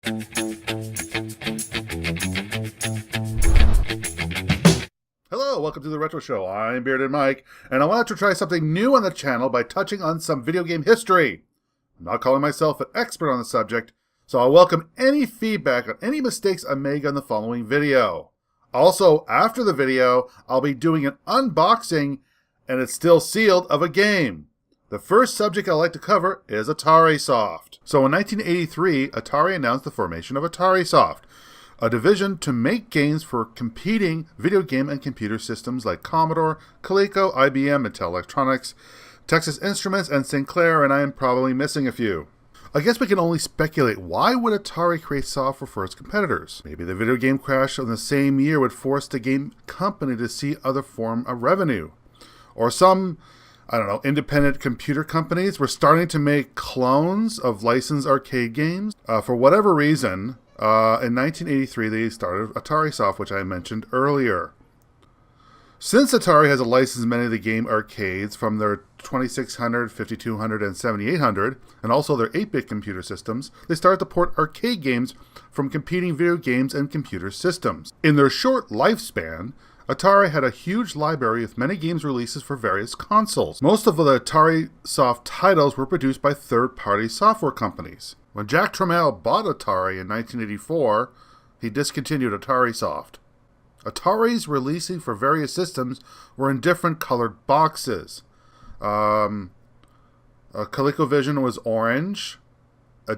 Hello, welcome to the Retro Show. I'm Bearded Mike, and I wanted to try something new on the channel by touching on some video game history. I'm not calling myself an expert on the subject, so I'll welcome any feedback on any mistakes I make on the following video. Also, after the video, I'll be doing an unboxing, and it's still sealed, of a game. The first subject I'd like to cover is AtariSoft. So in 1983, Atari announced the formation of AtariSoft, a division to make games for competing video game and computer systems like Commodore, Coleco, IBM, Intel Electronics, Texas Instruments, and Sinclair, and I am probably missing a few. I guess we can only speculate, why would Atari create software for its competitors? Maybe the video game crash of the same year would force the game company to see other form of revenue. Or some, I don't know, independent computer companies were starting to make clones of licensed arcade games. For whatever reason, in 1983 they started AtariSoft, which I mentioned earlier. Since Atari has licensed many of the game arcades from their 2600, 5200, and 7800, and also their 8-bit computer systems, they started to port arcade games from competing video games and computer systems. In their short lifespan, Atari had a huge library with many games releases for various consoles. Most of the AtariSoft titles were produced by third-party software companies. When Jack Tramiel bought Atari in 1984, he discontinued AtariSoft. Atari's releasing for various systems were in different colored boxes. ColecoVision was orange,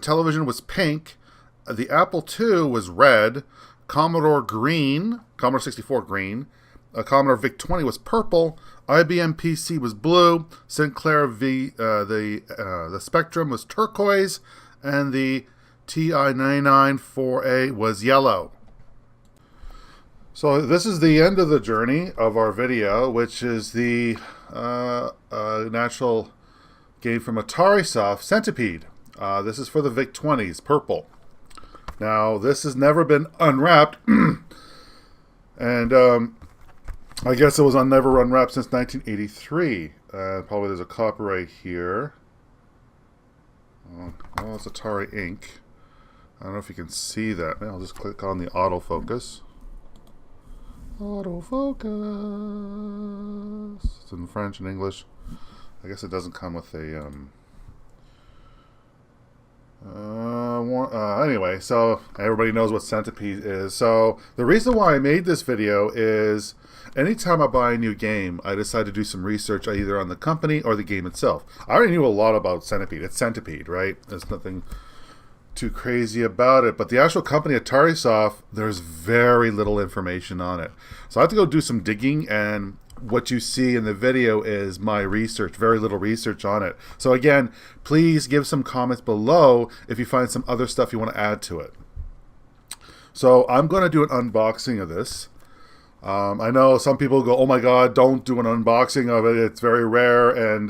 Television was pink, the Apple II was red, Commodore green, Commodore 64 green, Commodore VIC-20 was purple, IBM PC was blue, Sinclair the Spectrum was turquoise, and the TI-99-4A was yellow. So this is the end of the journey of our video, which is the natural game from AtariSoft, Centipede. This is for the VIC-20s, purple. Now, this has never been unwrapped, and I guess it was never unwrapped since 1983. Probably there's a copyright here. Oh, it's Atari Inc. I don't know if you can see that. I'll just click on the autofocus. Autofocus. It's in French and English. I guess it doesn't come with a anyway, so everybody knows what Centipede is. So the reason why I made this video is anytime I buy a new game, I decide to do some research either on the company or the game itself. I already knew a lot about Centipede. It's Centipede, right? There's nothing too crazy about it, but the actual company AtariSoft, there's very little information on it. So I have to go do some digging, and what you see in the video is my research, very little research on it. So again, please give some comments below if you find some other stuff you want to add to it. So I'm going to do an unboxing of this. I know some people go, oh my god, don't do an unboxing of it, it's very rare, and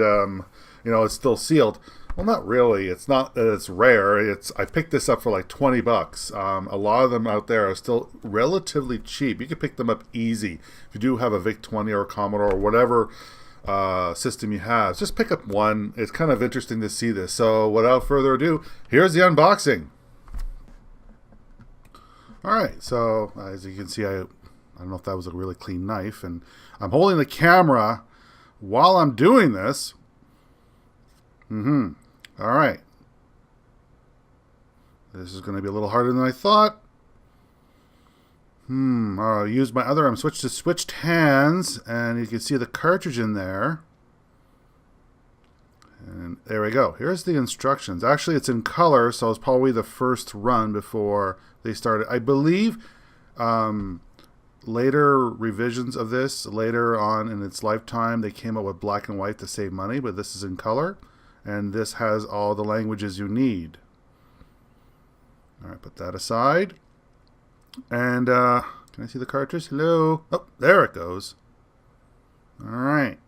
you know, it's still sealed. Well, not really. It's not that it's rare. I picked this up for like 20 bucks. A lot of them out there are still relatively cheap. You can pick them up easy. If you do have a VIC-20 or a Commodore or whatever system you have, just pick up one. It's kind of interesting to see this. So without further ado, here's the unboxing. Alright, so as you can see, I don't know if that was a really clean knife, and I'm holding the camera while I'm doing this. Alright. This is going to be a little harder than I thought. I'll use my other arm. Switched hands, and you can see the cartridge in there. And there we go. Here's the instructions. Actually, it's in color, so it's probably the first run before they started. I believe later revisions of this, later on in its lifetime, they came up with black and white to save money, but this is in color. And this has all the languages you need. Alright, put that aside. And, can I see the cartridge? Hello? Oh, there it goes. Alright.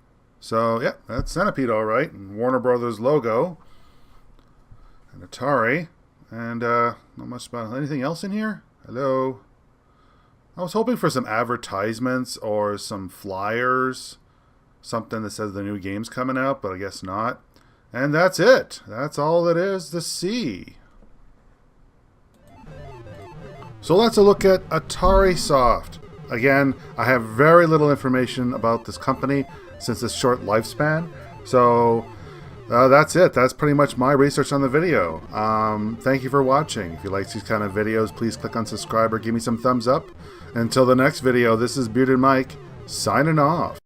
So, yeah, that's Centipede, alright. And Warner Brothers logo. And Atari. And, not much about anything else in here? Hello? I was hoping for some advertisements or some flyers. Something that says the new game's coming out, but I guess not. And that's it. That's all it is to see. So let's look at AtariSoft. Again, I have very little information about this company since its short lifespan. So that's it. That's pretty much my research on the video. Thank you for watching. If you like these kind of videos, please click on subscribe or give me some thumbs up. Until the next video, this is Bearded Mike, signing off.